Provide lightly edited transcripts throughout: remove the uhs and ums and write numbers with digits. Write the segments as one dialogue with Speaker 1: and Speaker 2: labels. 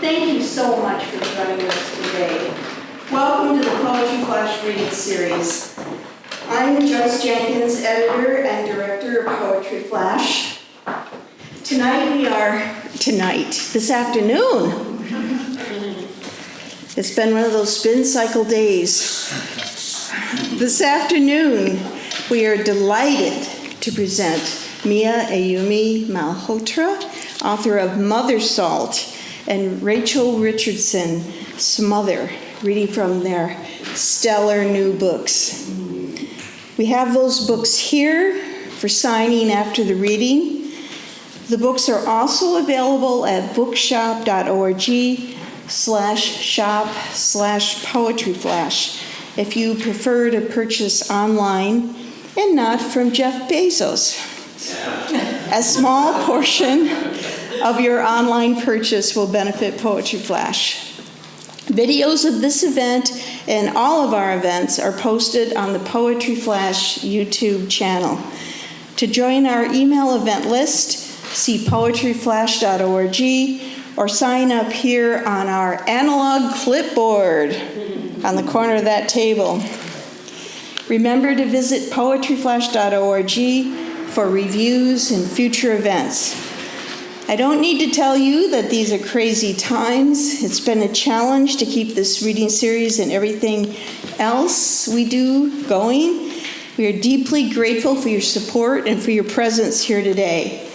Speaker 1: Thank you so much for joining us today. Welcome to the Poetry Flash reading series. I'm Joyce Jenkins, editor and director of Poetry Flash. This afternoon. It's been one of those spin cycle days. This afternoon, we are delighted to present Mia Ayumi Malhotra, author of Mothersalt, and Rachel Richardson, Smother, reading from their stellar new books. We have those books here for signing after the reading. The books are also available at bookshop.org/shop/poetryflash if you prefer to purchase online and not from Jeff Bezos. A small portion of your online purchase will benefit Poetry Flash. Videos of this event and all of our events are posted on the Poetry Flash YouTube channel. To join our email event list, see poetryflash.org or sign up here on our analog clipboard on the corner of that table. Remember to visit poetryflash.org for reviews and future events. I don't need to tell you that these are crazy times. It's been a challenge to keep this reading series and everything else we do going. We are deeply grateful for your support and for your presence here today.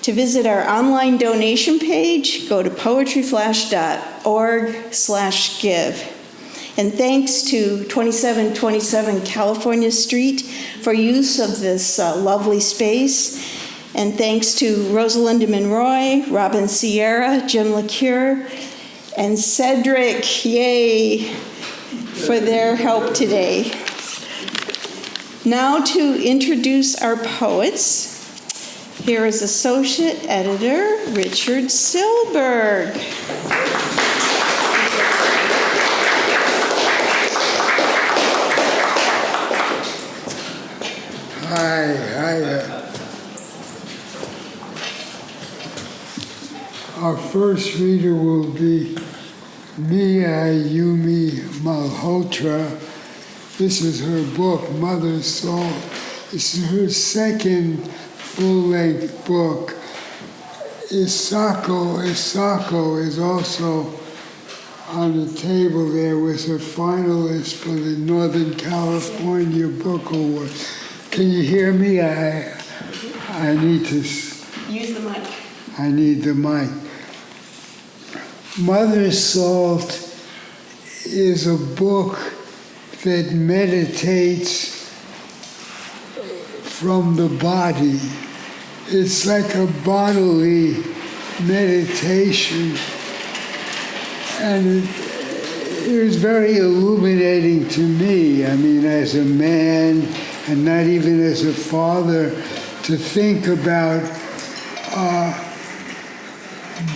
Speaker 1: To visit our online donation page, go to poetryflash.org/give. And thanks to 2727 California Street for use of this lovely space. And thanks to Rosalinda Monroy, Robin Sierra, Jim LaCure, and Cedric, yay, for their help today. Now to introduce our poets. Here is Associate Editor Richard Silberg.
Speaker 2: Hi. Our first reader will be Mia Ayumi Malhotra. This is her book, Mothersalt. This is her second full-length book. Isako is also on the table there, was a finalist for the Northern California Book Award. Can you hear me? I need to...
Speaker 1: Use the mic.
Speaker 2: I need the mic. Mothersalt is a book that meditates from the body. It's like a bodily meditation. And it was very illuminating to me. I mean, as a man, and not even as a father, to think about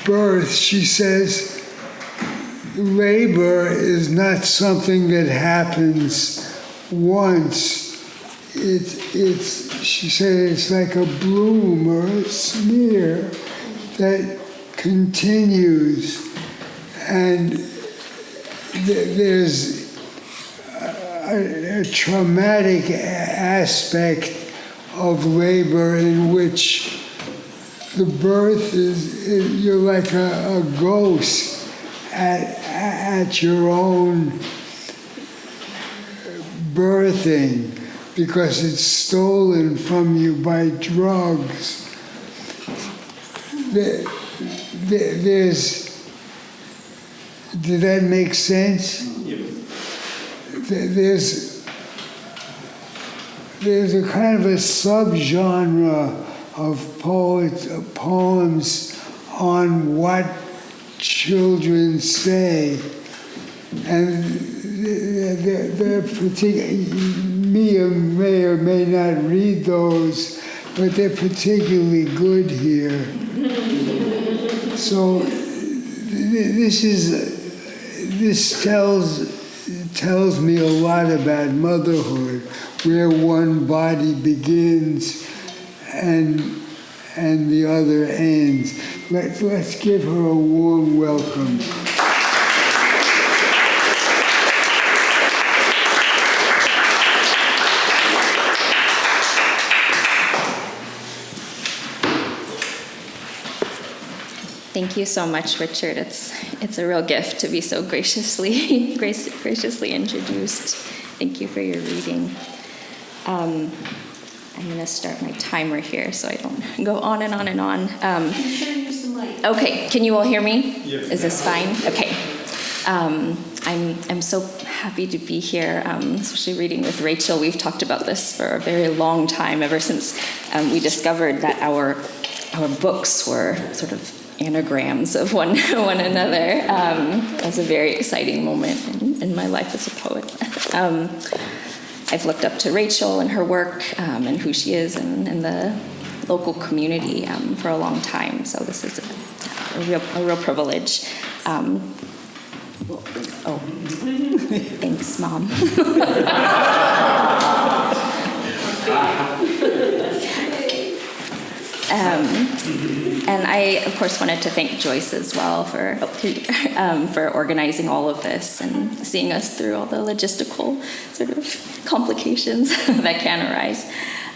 Speaker 2: birth. She says, labor is not something that happens once. She said it's like a bloom or a smear that continues. And there's a traumatic aspect of labor in which the birth is you're like a ghost at your own birthing because it's stolen from you by drugs. Did that make sense? There's a kind of a subgenre of poems on what children say, and they're particular. Mia may or may not read those, but they're particularly good here. So this tells me a lot about motherhood, where one body begins and the other ends. Let's give her a warm welcome.
Speaker 3: Thank you so much, Richard. It's a real gift to be so graciously introduced. Thank you for your reading. I'm going to start my timer here so I don't go on and on and on.
Speaker 1: You should use the mic.
Speaker 3: Okay, can you all hear me?
Speaker 4: Yes.
Speaker 3: Is this fine? Okay. I'm so happy to be here, especially reading with Rachel. We've talked about this for a very long time, ever since we discovered that our books were sort of anagrams of one another. It was a very exciting moment in my life as a poet. I've looked up to Rachel and her work and who she is in the local community for a long time. So this is a real privilege. Thanks, Mom. And I, of course, wanted to thank Joyce as well for organizing all of this and seeing us through all the logistical sort of complications that can arise.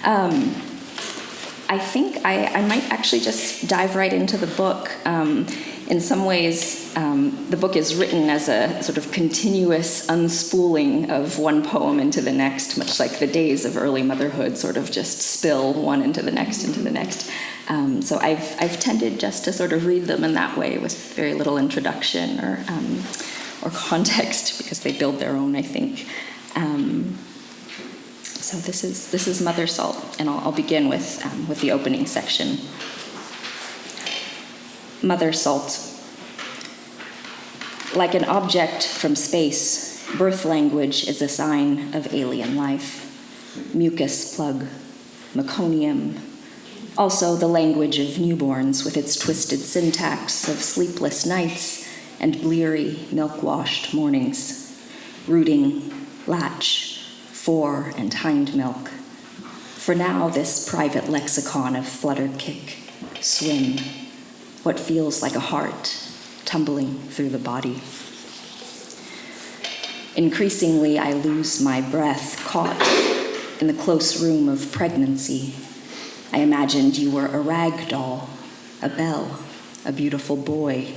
Speaker 3: I think I might actually just dive right into the book. In some ways, the book is written as a sort of continuous unspooling of one poem into the next, much like the days of early motherhood sort of just spill one into the next. So I've tended just to sort of read them in that way with very little introduction or context because they build their own, I think. So this is Mothersalt, and I'll begin with the opening section. Mothersalt. Like an object from space, birth language is a sign of alien life. Mucus plug, meconium. Also the language of newborns with its twisted syntax of sleepless nights and bleary, milk-washed mornings. Rooting, latch, fore and hind milk. For now, this private lexicon of flutter kick, swim, what feels like a heart tumbling through the body. Increasingly, I lose my breath, caught in the close room of pregnancy. I imagined you were a rag doll, a belle, a beautiful boy.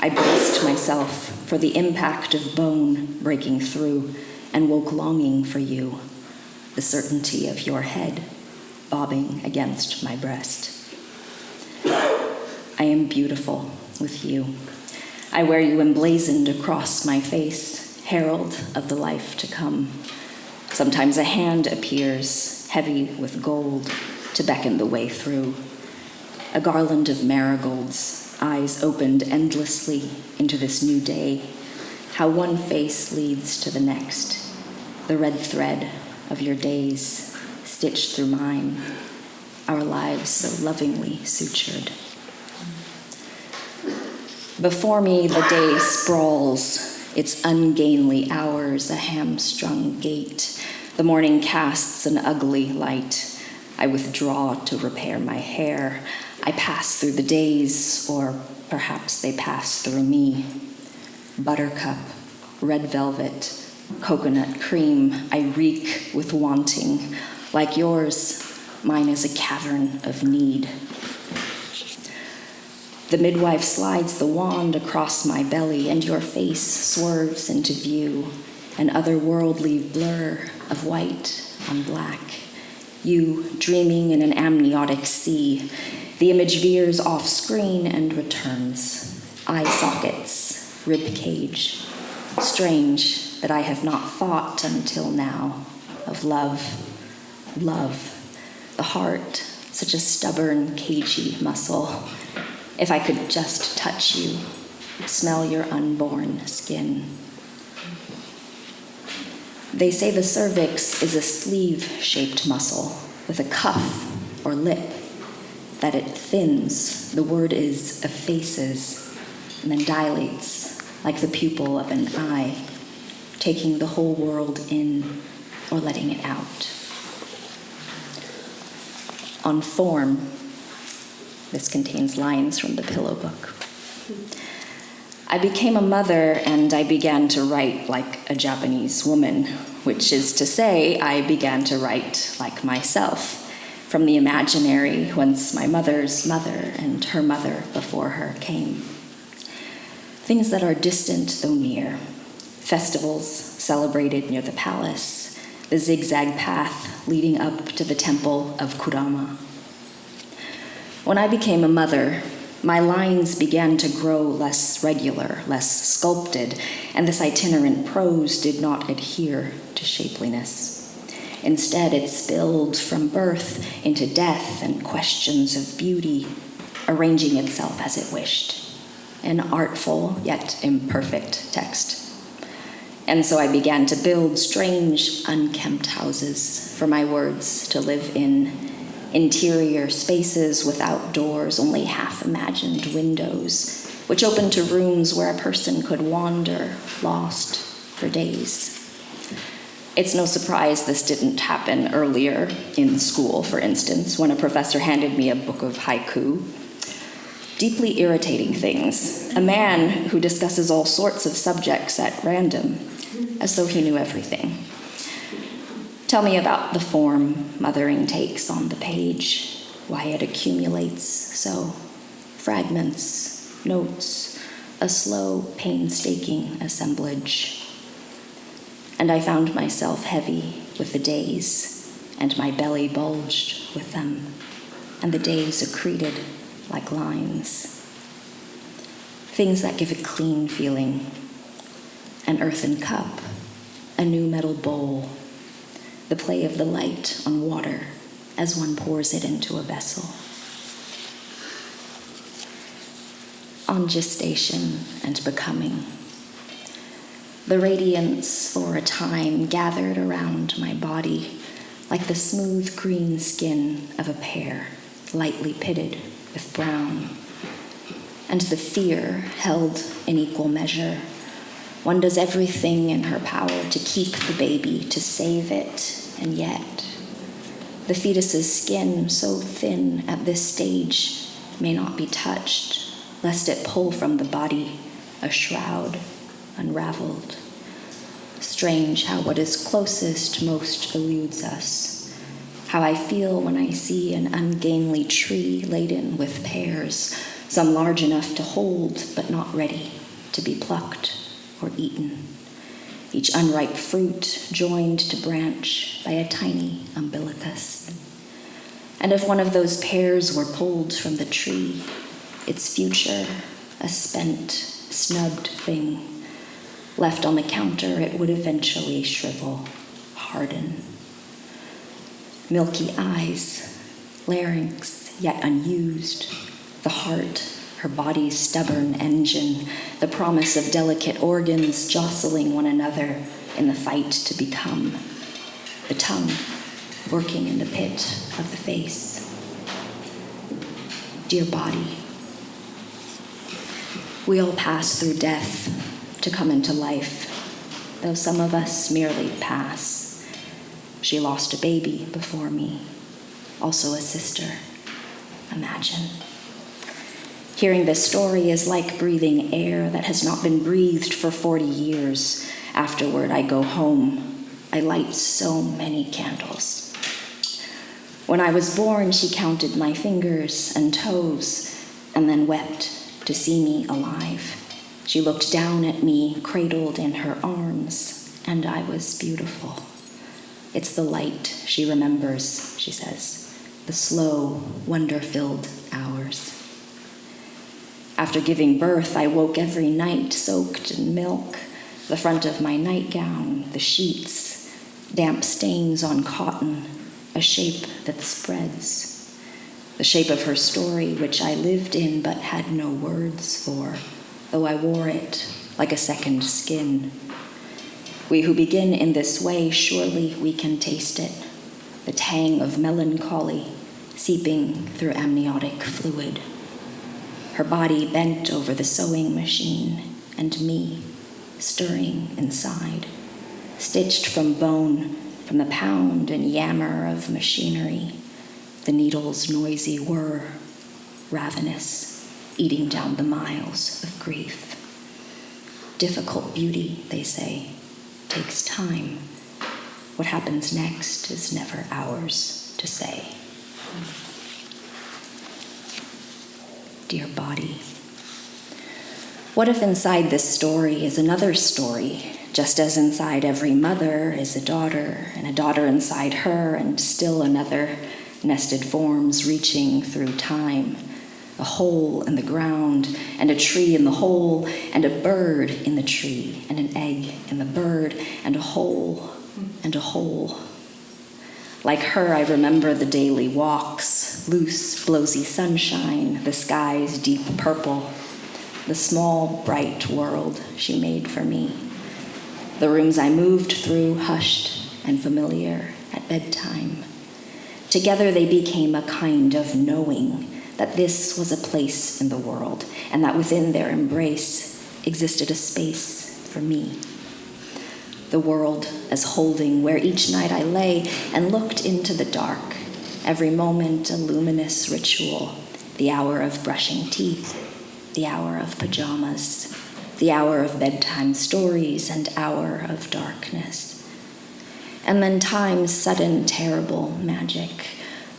Speaker 3: I braced myself for the impact of bone breaking through and woke longing for you, the certainty of your head bobbing against my breast. I am beautiful with you. I wear you emblazoned across my face, herald of the life to come. Sometimes a hand appears, heavy with gold, to beckon the way through. A garland of marigolds, eyes opened endlessly into this new day. How one face leads to the next. The red thread of your days stitched through mine. Our lives so lovingly sutured. Before me, the day sprawls, its ungainly hours a hamstrung gait. The morning casts an ugly light. I withdraw to repair my hair. I pass through the days, or perhaps they pass through me. Buttercup, red velvet, coconut cream, I reek with wanting. Like yours, mine is a cavern of need. The midwife slides the wand across my belly, and your face swerves into view, an otherworldly blur of white on black. You dreaming in an amniotic sea. The image veers off screen and returns. Eye sockets, rib cage. Strange that I have not thought until now of love. Love. The heart, such a stubborn, cagey muscle. If I could just touch you, smell your unborn skin. They say the cervix is a sleeve-shaped muscle with a cuff or lip, that it thins, the word is effaces, and then dilates like the pupil of an eye, taking the whole world in or letting it out. On form, This contains lines from the Pillow Book. I became a mother and I began to write like a Japanese woman, which is to say, I began to write like myself, from the imaginary whence my mother's mother and her mother before her came. Things that are distant though near, festivals celebrated near the palace, the zigzag path leading up to the temple of Kurama. When I became a mother, my lines began to grow less regular, less sculpted, and this itinerant prose did not adhere to shapeliness. Instead, it spilled from birth into death and questions of beauty, arranging itself as it wished, an artful yet imperfect text. And so I began to build strange, unkempt houses for my words to live in, interior spaces without doors, only half-imagined windows, which opened to rooms where a person could wander, lost for days. It's no surprise this didn't happen earlier in school, for instance, when a professor handed me a book of haiku. Deeply irritating things. A man who discusses all sorts of subjects at random, as though he knew everything. Tell me about the form mothering takes on the page, why it accumulates so. Fragments, notes, a slow, painstaking assemblage. And I found myself heavy with the days, and my belly bulged with them, and the days accreted like lines. Things that give a clean feeling. An earthen cup, a new metal bowl, the play of the light on water as one pours it into a vessel. On gestation and becoming. The radiance for a time gathered around my body like the smooth green skin of a pear, lightly pitted with brown. And the fear held in equal measure. One does everything in her power to keep the baby, to save it, and yet the fetus's skin, so thin at this stage, may not be touched, lest it pull from the body a shroud unraveled. Strange how what is closest most eludes us. How I feel when I see an ungainly tree laden with pears, some large enough to hold but not ready to be plucked or eaten. Each unripe fruit joined to branch by a tiny umbilicus. And if one of those pears were pulled from the tree, its future, a spent, snubbed thing, left on the counter, it would eventually shrivel, harden. Milky eyes, larynx yet unused, the heart, her body's stubborn engine, the promise of delicate organs jostling one another in the fight to become, the tongue working in the pit of the face. Dear body, we all pass through death to come into life, though some of us merely pass. She lost a baby before me, also a sister. Imagine. Hearing this story is like breathing air that has not been breathed for 40 years. Afterward, I go home. I light so many candles. When I was born, she counted my fingers and toes and then wept to see me alive. She looked down at me, cradled in her arms, and I was beautiful. It's the light she remembers, she says, the slow, wonder-filled hours. After giving birth, I woke every night soaked in milk, the front of my nightgown, the sheets, damp stains on cotton, a shape that spreads. The shape of her story, which I lived in but had no words for, though I wore it like a second skin. We who begin in this way, surely we can taste it, the tang of melancholy seeping through amniotic fluid. Her body bent over the sewing machine, and me stirring inside, stitched from bone, from the pound and yammer of machinery, the needle's noisy whir, ravenous, eating down the miles of grief. Difficult beauty, they say, takes time. What happens next is never ours to say. Dear body, what if inside this story is another story, just as inside every mother is a daughter, and a daughter inside her, and still another, nested forms reaching through time, a hole in the ground, and a tree in the hole, and a bird in the tree, and an egg in the bird, and a hole, and a hole. Like her, I remember the daily walks, loose, blowsy sunshine, the sky's deep purple, the small, bright world she made for me. The rooms I moved through, hushed and familiar at bedtime. Together they became a kind of knowing that this was a place in the world, and that within their embrace existed a space for me. The world as holding where each night I lay and looked into the dark, every moment a luminous ritual, the hour of brushing teeth, the hour of pajamas, the hour of bedtime stories, and hour of darkness. And then time's sudden terrible magic,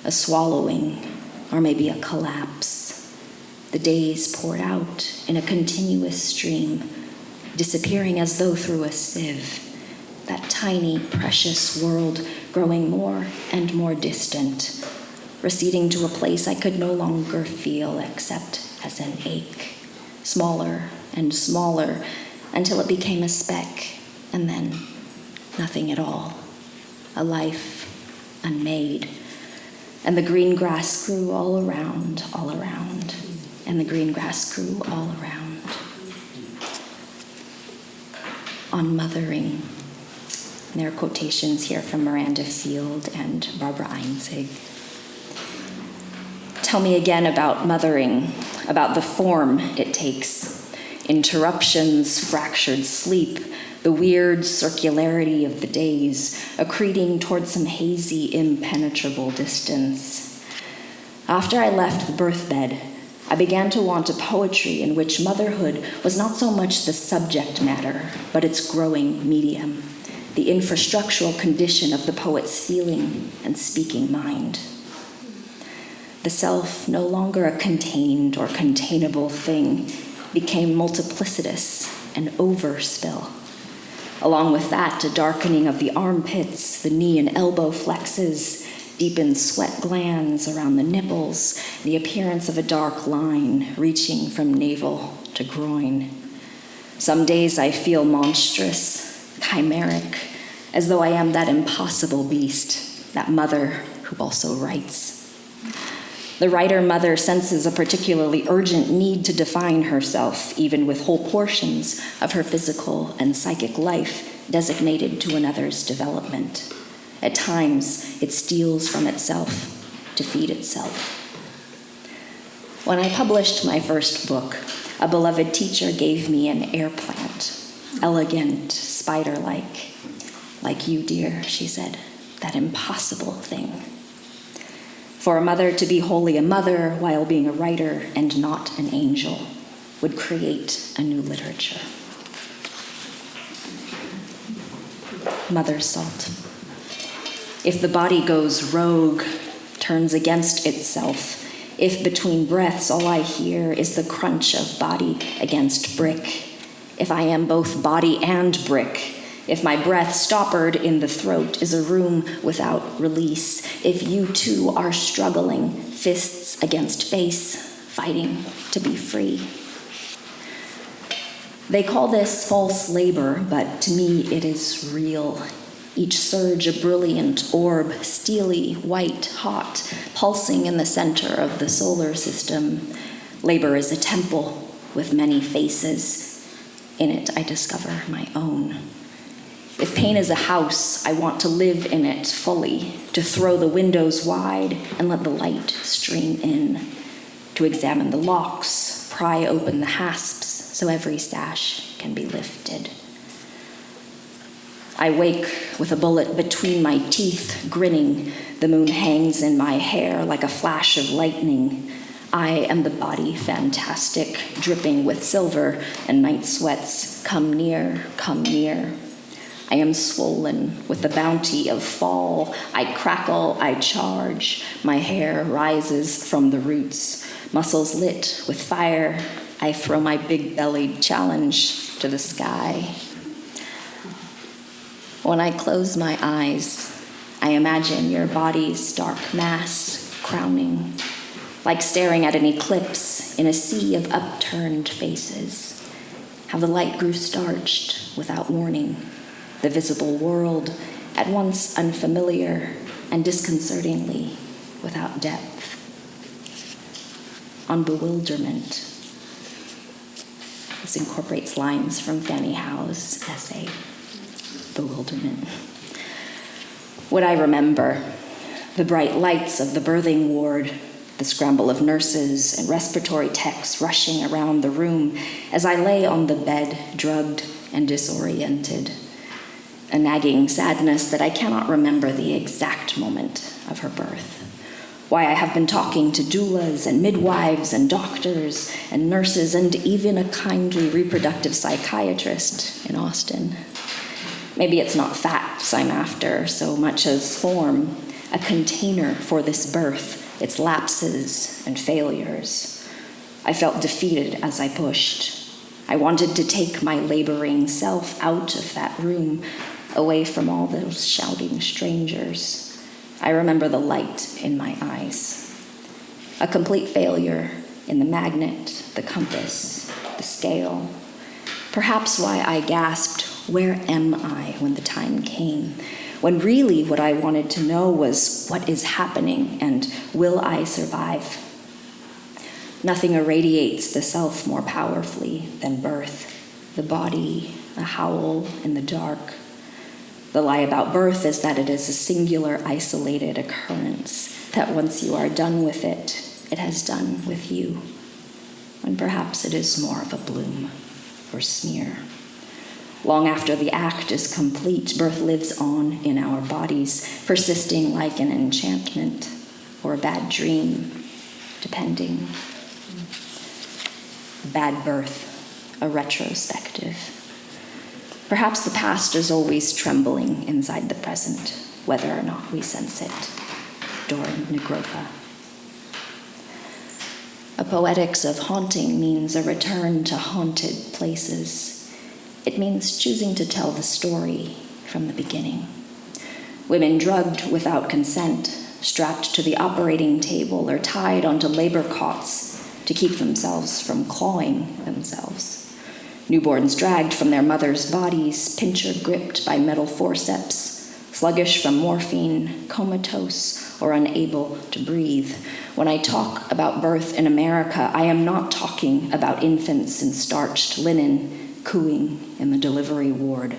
Speaker 3: a swallowing, or maybe a collapse. The days poured out in a continuous stream, disappearing as though through a sieve, that tiny, precious world growing more and more distant, receding to a place I could no longer feel except as an ache, smaller and smaller, until it became a speck, and then nothing at all, a life unmade. And the green grass grew all around, and the green grass grew all around. On mothering. There are quotations here from Miranda Field and Barbara Einzig. Tell me again about mothering, about the form it takes. Interruptions, fractured sleep, the weird circularity of the days, accreting toward some hazy, impenetrable distance. After I left the birthbed, I began to want a poetry in which motherhood was not so much the subject matter, but its growing medium, the infrastructural condition of the poet's feeling and speaking mind. The self, no longer a contained or containable thing, became multiplicitous and overspill. Along with that, a darkening of the armpits, the knee and elbow flexes, deepened sweat glands around the nipples, the appearance of a dark line reaching from navel to groin. Some days I feel monstrous, chimeric, as though I am that impossible beast, that mother who also writes. The writer-mother senses a particularly urgent need to define herself, even with whole portions of her physical and psychic life designated to another's development. At times, it steals from itself to feed itself. When I published my first book, a beloved teacher gave me an air plant, elegant, spider-like. Like you, dear, she said, that impossible thing. For a mother to be wholly a mother while being a writer and not an angel would create a new literature. Mothersalt. If the body goes rogue, turns against itself, if between breaths all I hear is the crunch of body against brick, if I am both body and brick, if my breath stoppered in the throat is a room without release, if you too are struggling, fists against face, fighting to be free. They call this false labor, but to me it is real. Each surge a brilliant orb, steely, white, hot, pulsing in the center of the solar system. Labor is a temple with many faces. In it I discover my own. If pain is a house, I want to live in it fully, to throw the windows wide and let the light stream in, to examine the locks, pry open the hasps so every sash can be lifted. I wake with a bullet between my teeth, grinning. The moon hangs in my hair like a flash of lightning. I am the body fantastic, dripping with silver and night sweats. Come near, come near. I am swollen with the bounty of fall. I crackle, I charge. My hair rises from the roots. Muscles lit with fire. I throw my big-bellied challenge to the sky. When I close my eyes, I imagine your body's dark mass crowning, like staring at an eclipse in a sea of upturned faces. How the light grew starched without warning, the visible world at once unfamiliar and disconcertingly without depth. On bewilderment. This incorporates lines from Fanny Howe's essay, Bewilderment. What I remember, the bright lights of the birthing ward, the scramble of nurses and respiratory techs rushing around the room as I lay on the bed, drugged and disoriented. A nagging sadness that I cannot remember the exact moment of her birth. Why I have been talking to doulas and midwives and doctors and nurses and even a kindly reproductive psychiatrist in Austin. Maybe it's not facts I'm after so much as form, a container for this birth, its lapses and failures. I felt defeated as I pushed. I wanted to take my laboring self out of that room, away from all those shouting strangers. I remember the light in my eyes. A complete failure in the magnet, the compass, the scale. Perhaps why I gasped, "Where am I?" when the time came, when really what I wanted to know was what is happening and will I survive? Nothing irradiates the self more powerfully than birth, the body, a howl in the dark. The lie about birth is that it is a singular, isolated occurrence, that once you are done with it, it has done with you. And perhaps it is more of a bloom or smear. Long after the act is complete, birth lives on in our bodies, persisting like an enchantment or a bad dream, depending. Bad birth, a retrospective. Perhaps the past is always trembling inside the present, whether or not we sense it. Doran Negrofa. A poetics of haunting means a return to haunted places. It means choosing to tell the story from the beginning. Women drugged without consent, strapped to the operating table or tied onto labor cots to keep themselves from clawing themselves. Newborns dragged from their mothers' bodies, pincher gripped by metal forceps, sluggish from morphine, comatose, or unable to breathe. When I talk about birth in America, I am not talking about infants in starched linen cooing in the delivery ward.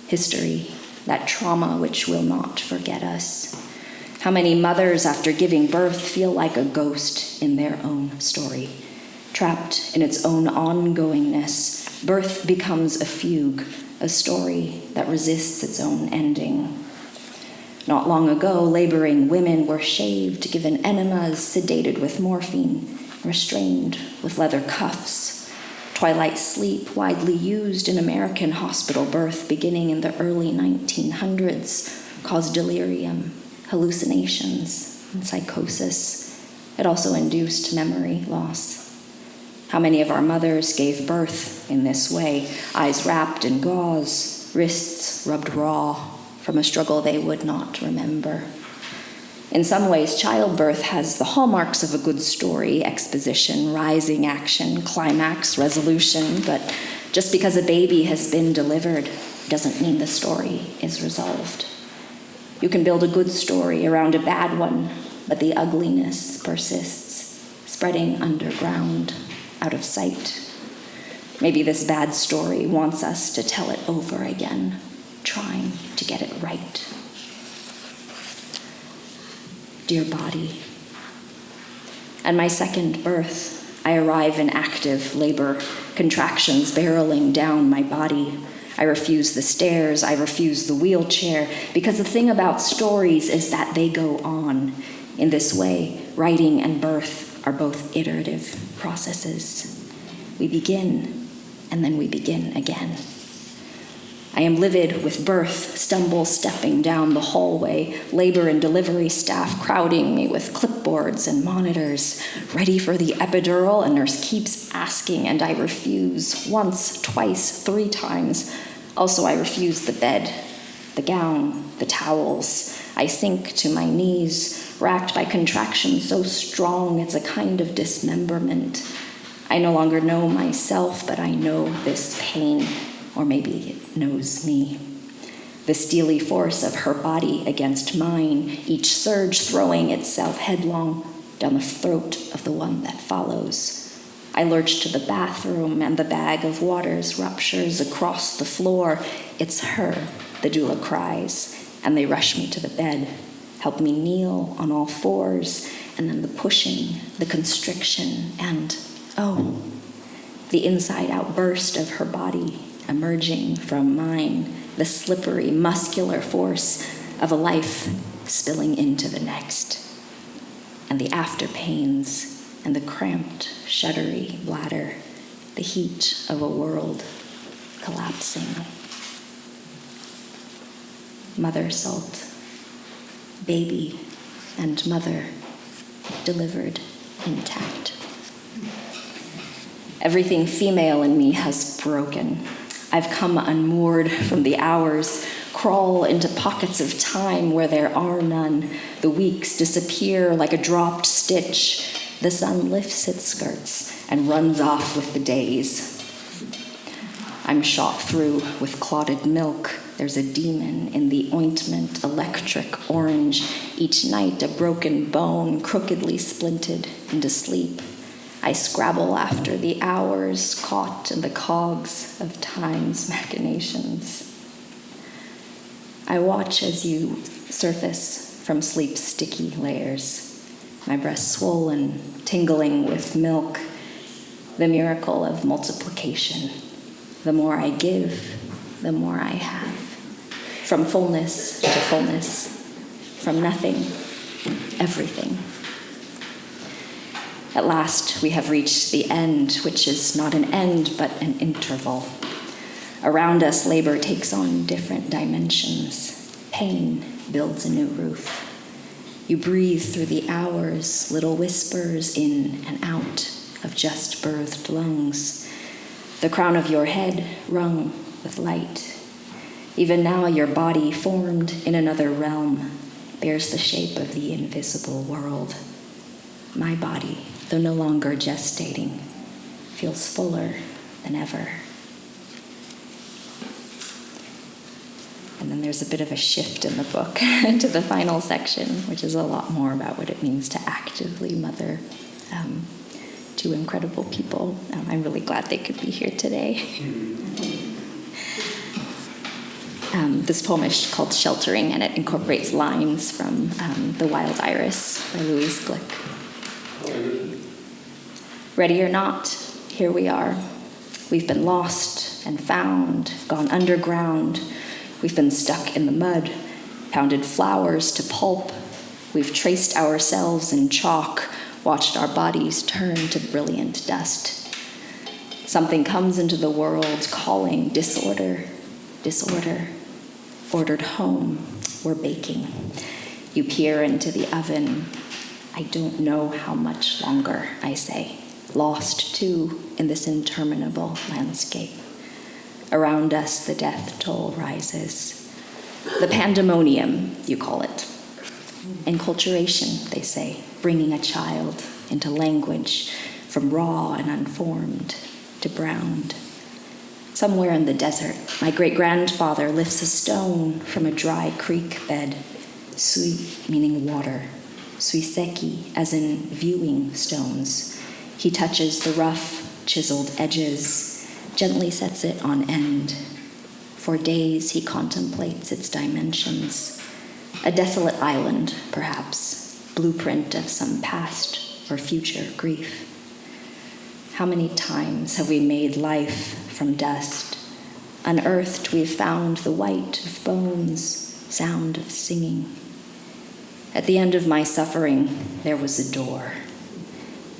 Speaker 3: History, that trauma which will not forget us. How many mothers, after giving birth, feel like a ghost in their own story. Trapped in its own ongoingness, birth becomes a fugue, a story that resists its own ending. Not long ago, laboring women were shaved, given enemas, sedated with morphine, restrained with leather cuffs. Twilight sleep, widely used in American hospital birth beginning in the early 1900s, caused delirium, hallucinations, and psychosis. It also induced memory loss. How many of our mothers gave birth in this way, eyes wrapped in gauze, wrists rubbed raw from a struggle they would not remember? In some ways, childbirth has the hallmarks of a good story, exposition, rising action, climax, resolution, but just because a baby has been delivered doesn't mean the story is resolved. You can build a good story around a bad one, but the ugliness persists, spreading underground, out of sight. Maybe this bad story wants us to tell it over again, trying to get it right. Dear body, at my second birth, I arrive in active labor, contractions barreling down my body. I refuse the stairs, I refuse the wheelchair, because the thing about stories is that they go on. In this way, writing and birth are both iterative processes. We begin, and then we begin again. I am livid with birth, stumble stepping down the hallway, labor and delivery staff crowding me with clipboards and monitors. Ready for the epidural, a nurse keeps asking, and I refuse once, twice, 3 times. Also, I refuse the bed, the gown, the towels. I sink to my knees, racked by contractions so strong it's a kind of dismemberment. I no longer know myself, but I know this pain. Or maybe it knows me. The steely force of her body against mine, each surge throwing itself headlong down the throat of the one that follows. I lurch to the bathroom, and the bag of waters ruptures across the floor. It's her, the doula cries, and they rush me to the bed, help me kneel on all fours, and then the pushing, the constriction, and, oh, the inside-out burst of her body, emerging from mine, the slippery, muscular force of a life spilling into the next. And the after pains and the cramped, shuddery bladder, the heat of a world collapsing. Mothersalt, baby and mother delivered intact. Everything female in me has broken. I've come unmoored from the hours, crawl into pockets of time where there are none. The weeks disappear like a dropped stitch. The sun lifts its skirts and runs off with the days. I'm shot through with clotted milk. There's a demon in the ointment, electric orange. Each night a broken bone crookedly splinted into sleep. I scrabble after the hours caught in the cogs of time's machinations. I watch as you surface from sleep's sticky layers, my breast swollen, tingling with milk, the miracle of multiplication. The more I give, the more I have. From fullness to fullness, from nothing, everything. At last, we have reached the end, which is not an end, but an interval. Around us, labor takes on different dimensions. Pain builds a new roof. You breathe through the hours, little whispers in and out of just birthed lungs. The crown of your head rung with light. Even now, your body, formed in another realm, bears the shape of the invisible world. My body, though no longer gestating, feels fuller than ever. And then there's a bit of a shift in the book to the final section, which is a lot more about what it means to actively mother 2 incredible people. I'm really glad they could be here today. This poem is called Sheltering, and it incorporates lines from The Wild Iris by Louise Glick. Ready or not, here we are. We've been lost and found, gone underground. We've been stuck in the mud, pounded flowers to pulp. We've traced ourselves in chalk, watched our bodies turn to brilliant dust. Something comes into the world calling disorder, disorder. Ordered home, we're baking. You peer into the oven. I don't know how much longer, I say. Lost, too, in this interminable landscape. Around us, the death toll rises. The pandemonium, you call it. Enculturation, they say, bringing a child into language from raw and unformed to browned. Somewhere in the desert, my great-grandfather lifts a stone from a dry creek bed. Sui, meaning water. Suiseki, as in viewing stones. He touches the rough, chiseled edges, gently sets it on end. For days he contemplates its dimensions. A desolate island, perhaps, blueprint of some past or future grief. How many times have we made life from dust? Unearthed, we've found the white of bones, sound of singing. At the end of my suffering, there was a door.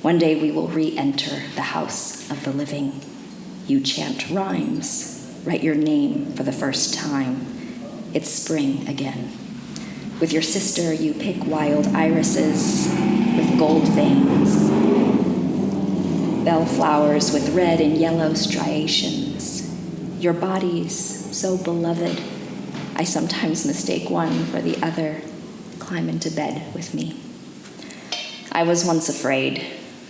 Speaker 3: One day we will re-enter the house of the living. You chant rhymes, write your name for the first time. It's spring again. With your sister, you pick wild irises with gold veins, bellflowers with red and yellow striations. Your bodies, so beloved, I sometimes mistake one for the other. Climb into bed with me. I was once afraid.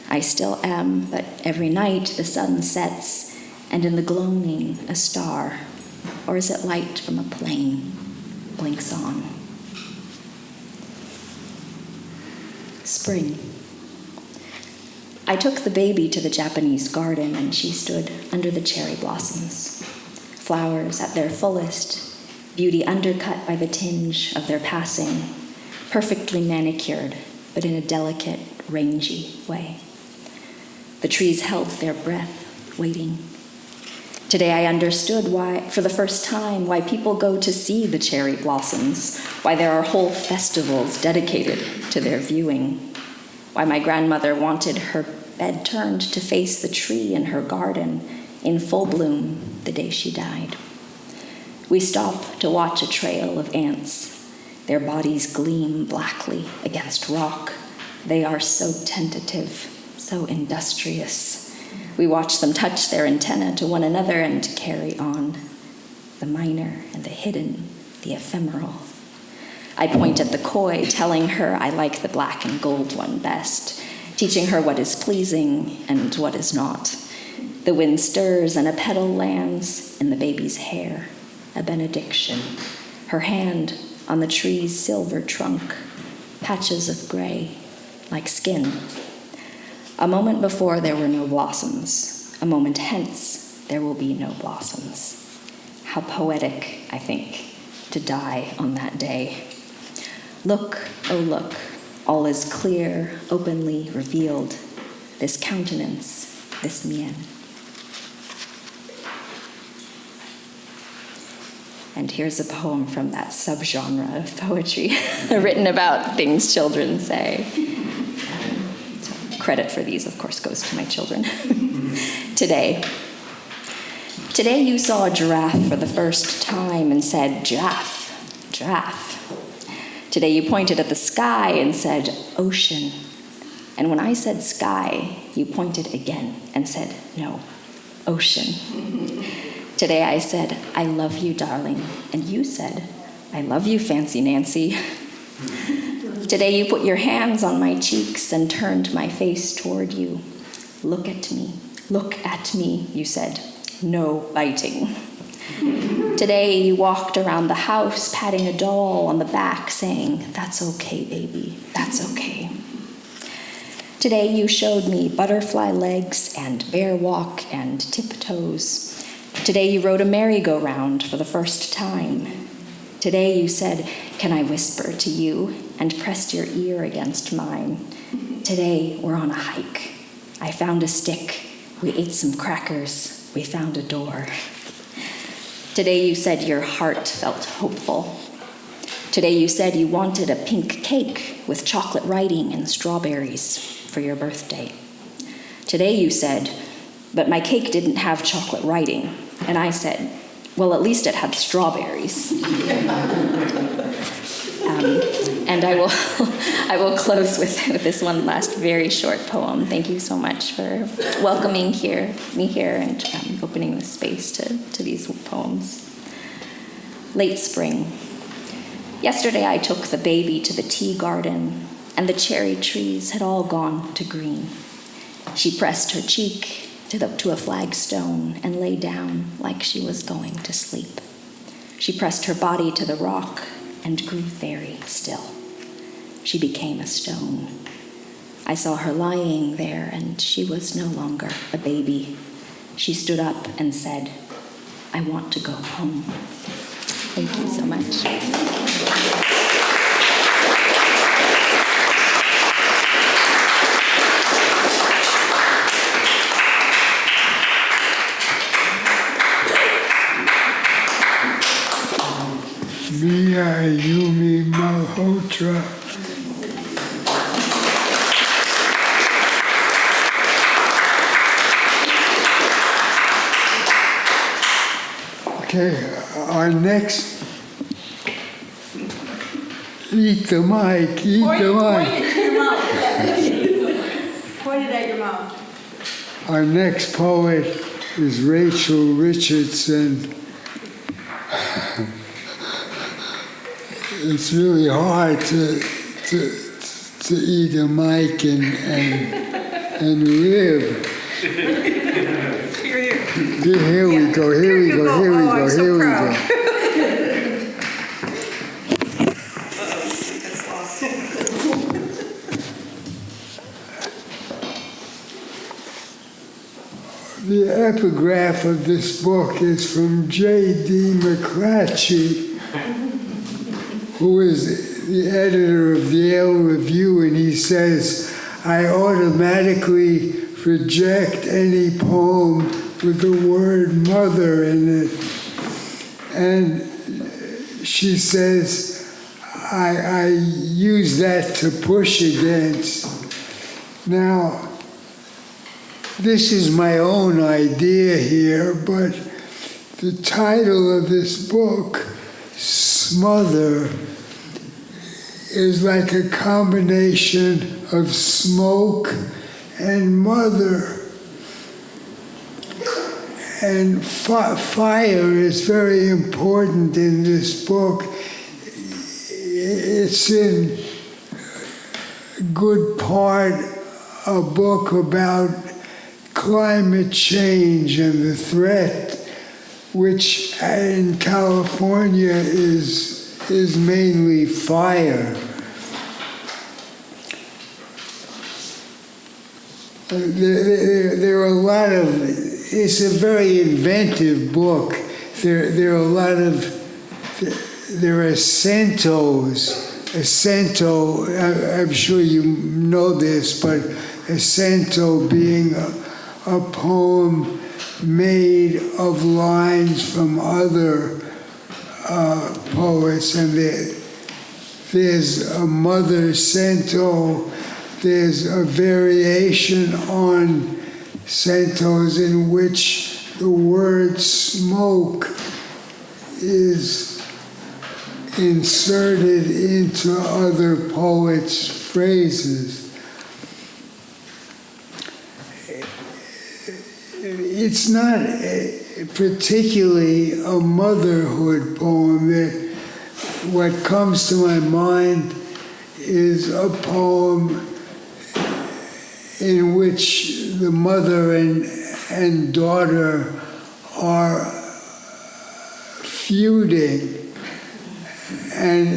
Speaker 3: I still am, but every night the sun sets, and in the gloaming a star, or is it light from a plane, blinks on. Spring. I took the baby to the Japanese garden, and she stood under the cherry blossoms. Flowers at their fullest, beauty undercut by the tinge of their passing, perfectly manicured, but in a delicate, rangy way. The trees held their breath, waiting. Today I understood why, for the first time, why people go to see the cherry blossoms, why there are whole festivals dedicated to their viewing, why my grandmother wanted her bed turned to face the tree in her garden in full bloom the day she died. We stop to watch a trail of ants. Their bodies gleam blackly against rock. They are so tentative, so industrious. We watch them touch their antenna to one another and carry on. The minor and the hidden, the ephemeral. I point at the koi, telling her I like the black and gold one best, teaching her what is pleasing and what is not. The wind stirs and a petal lands in the baby's hair, a benediction. Her hand on the tree's silver trunk, patches of gray, like skin. A moment before there were no blossoms. A moment hence there will be no blossoms. How poetic, I think, to die on that day. Look, oh look, all is clear, openly revealed. This countenance, this mien. And here's a poem from that subgenre of poetry written about things children say. So credit for these, of course, goes to my children. Today you saw a giraffe for the first time and said, giraffe, giraffe. Today you pointed at the sky and said, ocean. And when I said sky, you pointed again and said, no, ocean. Today I said, I love you, darling. And you said, I love you, Fancy Nancy. Today you put your hands on my cheeks and turned my face toward you. Look at me, you said. No biting. Today you walked around the house patting a doll on the back saying, that's okay, baby, that's okay. Today you showed me butterfly legs and bear walk and tiptoes. Today you rode a merry-go-round for the first time. Today you said, can I whisper to you, and pressed your ear against mine. Today we're on a hike. I found a stick. We ate some crackers. We found a door. Today you said your heart felt hopeful. Today you said you wanted a pink cake with chocolate writing and strawberries for your birthday. Today you said, but my cake didn't have chocolate writing. And I said, well, at least it had strawberries. And I will close with this one last very short poem. Thank you so much for welcoming me here and opening the space to these poems. Late spring. Yesterday I took the baby to the tea garden, and the cherry trees had all gone to green. She pressed her cheek to a flagstone and lay down like she was going to sleep. She pressed her body to the rock and grew very still. She became a stone. I saw her lying there, and she was no longer a baby. She stood up and said, I want to go home. Thank you so much.
Speaker 2: Mia Ayumi Malhotra. Okay, our next. Eat the mic.
Speaker 1: Point it to your mouth. Point it at your mouth.
Speaker 2: Our next poet is Rachel Richardson. It's really hard to eat a mic and live. Here we go. The epigraph of this book is from J.D. McClatchy, who is the editor of the Yale Review, and he says, I automatically reject any poem with the word mother in it. And she says, I use that to push against. Now, this is my own idea here, but the title of this book, Smother, is like a combination of smoke and mother. And fire is very important in this book. It's in good part a book about climate change and the threat, which in California is mainly fire. There are a lot of, it's a very inventive book. There are centos. A cento, I'm sure you know this, but a cento being a poem made of lines from other poets, and there's a mother cento, there's a variation on centos in which the word smoke is inserted into other poets' phrases. It's not particularly a motherhood poem. What comes to my mind is a poem in which the mother and daughter are feuding, and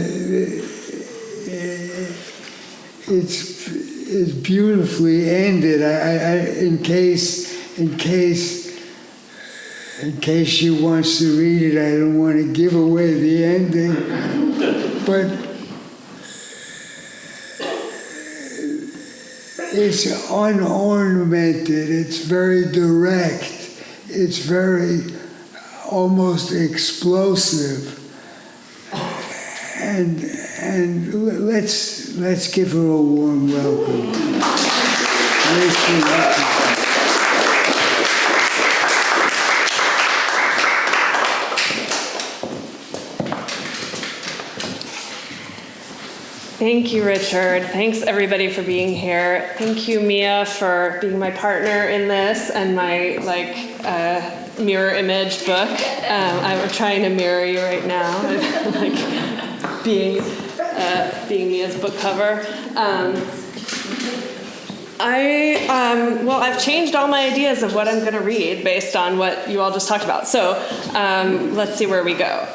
Speaker 2: it's beautifully ended. In case she wants to read it, I don't want to give away the ending, but it's unornamented, it's very direct, it's very almost explosive. And let's give her a warm welcome.
Speaker 4: Thank you, Richard. Thanks, everybody, for being here. Thank you, Mia, for being my partner in this and my mirror image book. I'm trying to mirror you right now, being Mia's book cover. I've changed all my ideas of what I'm going to read based on what you all just talked about. So let's see where we go.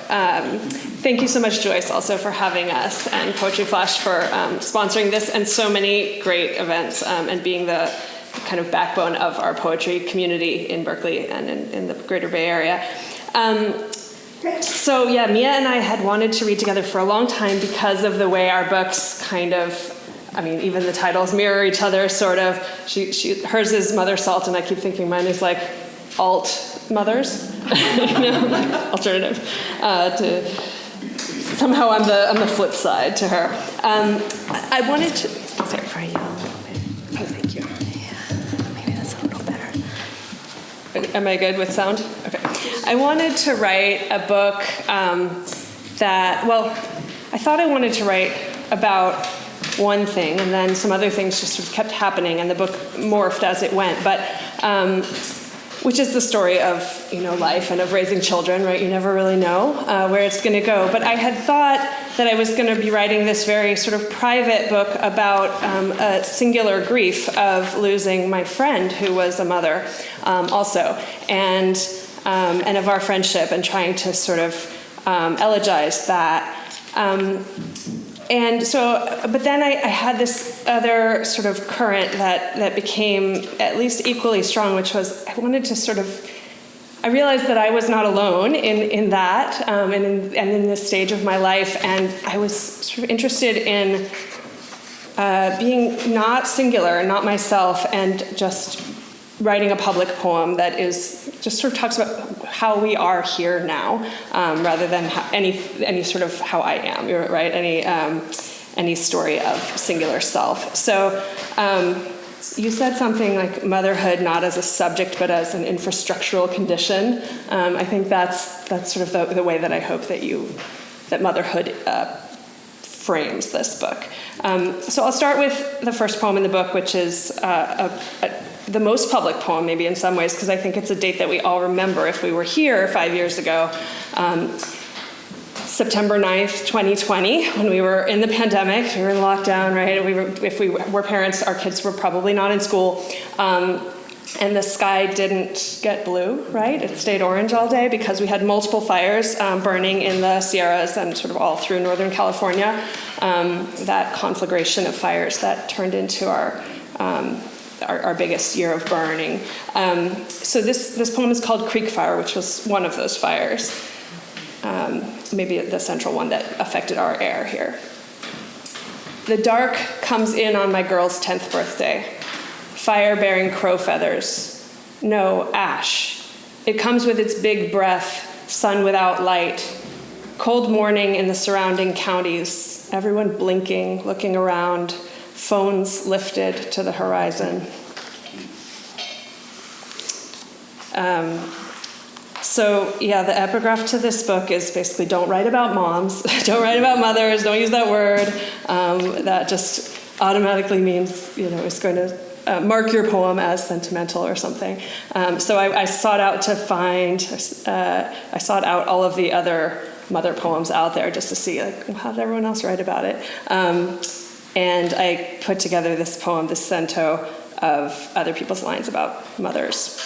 Speaker 4: Thank you so much, Joyce, also for having us, and Poetry Flash for sponsoring this and so many great events and being the kind of backbone of our poetry community in Berkeley and in the greater Bay Area. So yeah, Mia and I had wanted to read together for a long time because of the way our books kind of, even the titles mirror each other, sort of. Hers is Mothersalt, and I keep thinking mine is like alt mothers, alternative. Somehow I'm the flip side to her. I wanted to. Sorry for you. Oh, thank you.
Speaker 3: Yeah, maybe that's a little better.
Speaker 4: Am I good with sound? Okay. I wanted to write a book I thought I wanted to write about one thing, and then some other things just sort of kept happening, and the book morphed as it went. But which is the story of life and of raising children, right? You never really know where it's going to go. But I had thought that I was going to be writing this very sort of private book about a singular grief of losing my friend, who was a mother also, and of our friendship, and trying to sort of elegize that. And so, but then I had this other sort of current that became at least equally strong, which was I wanted to I realized that I was not alone in that, and in this stage of my life, and I was sort of interested in being not singular, not myself, and just writing a public poem that is just sort of talks about how we are here now, rather than any sort of how I am, right? Any story of singular self. So you said something like motherhood not as a subject but as an infrastructural condition. I think that's sort of the way that I hope that motherhood frames this book. So I'll start with the first poem in the book, which is the most public poem, maybe in some ways, because I think it's a date that we all remember if we were here 5 years ago. September 9th, 2020, when we were in the pandemic, we were in lockdown, right? If we were parents, our kids were probably not in school. And the sky didn't get blue, right? It stayed orange all day because we had multiple fires burning in the Sierras and sort of all through Northern California. That conflagration of fires that turned into our biggest year of burning. So this poem is called Creek Fire, which was one of those fires. Maybe the central one that affected our air here. The dark comes in on my girl's 10th birthday. Fire bearing crow feathers. No, ash. It comes with its big breath, sun without light. Cold morning in the surrounding counties. Everyone blinking, looking around. Phones lifted to the horizon. The epigraph to this book is basically don't write about moms, don't write about mothers, don't use that word. That just automatically means, it's going to mark your poem as sentimental or something. So I sought out all of the other mother poems out there just to see, how did everyone else write about it? And I put together this poem, this cento of other people's lines about mothers.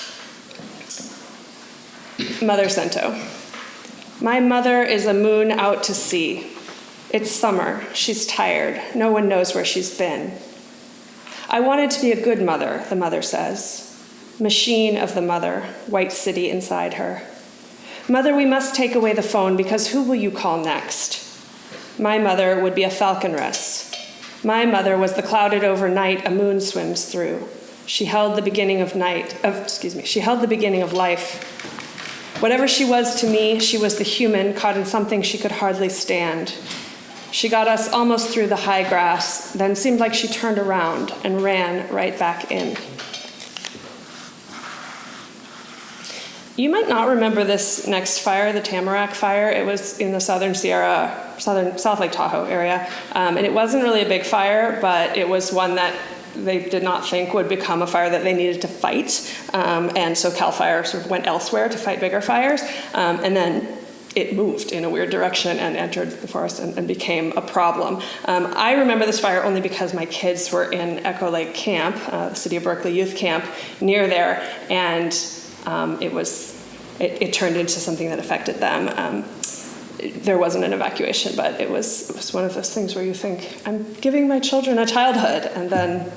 Speaker 4: Mother cento. My mother is a moon out to sea. It's summer. She's tired. No one knows where she's been. I wanted to be a good mother, the mother says. Machine of the mother, white city inside her. Mother, we must take away the phone because who will you call next? My mother would be a falconress. My mother was the clouded over night a moon swims through. She held the beginning of She held the beginning of life. Whatever she was to me, she was the human caught in something she could hardly stand. She got us almost through the high grass, then seemed like she turned around and ran right back in. You might not remember this next fire, the Tamarack Fire. It was in the South Lake Tahoe area. And it wasn't really a big fire, but it was one that they did not think would become a fire that they needed to fight. And so CAL FIRE sort of went elsewhere to fight bigger fires. And then it moved in a weird direction and entered the forest and became a problem. I remember this fire only because my kids were in Echo Lake Camp, the City of Berkeley youth camp, near there. And it turned into something that affected them. There wasn't an evacuation, but it was one of those things where you think, I'm giving my children a childhood, and then,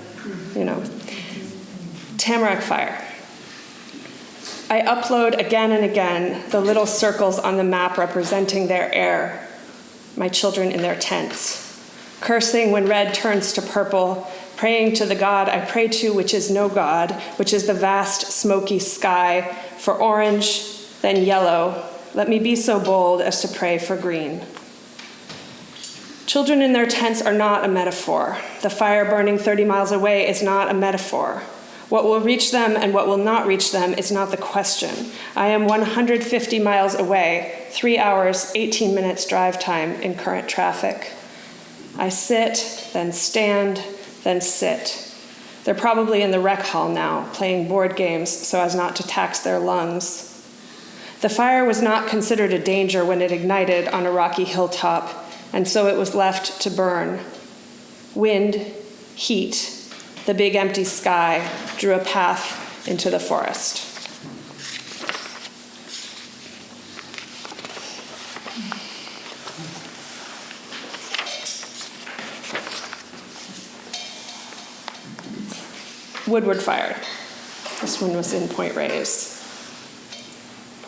Speaker 4: Tamarack Fire. I upload again and again the little circles on the map representing their air, my children in their tents, cursing when red turns to purple, praying to the God I pray to, which is no God, which is the vast smoky sky, for orange, then yellow. Let me be so bold as to pray for green. Children in their tents are not a metaphor. The fire burning 30 miles away is not a metaphor. What will reach them and what will not reach them is not the question. I am 150 miles away, 3 hours, 18 minutes drive time in current traffic. I sit, then stand, then sit. They're probably in the rec hall now, playing board games so as not to tax their lungs. The fire was not considered a danger when it ignited on a rocky hilltop, and so it was left to burn. Wind, heat, the big empty sky drew a path into the forest. Woodward fire. This one was in Point Reyes.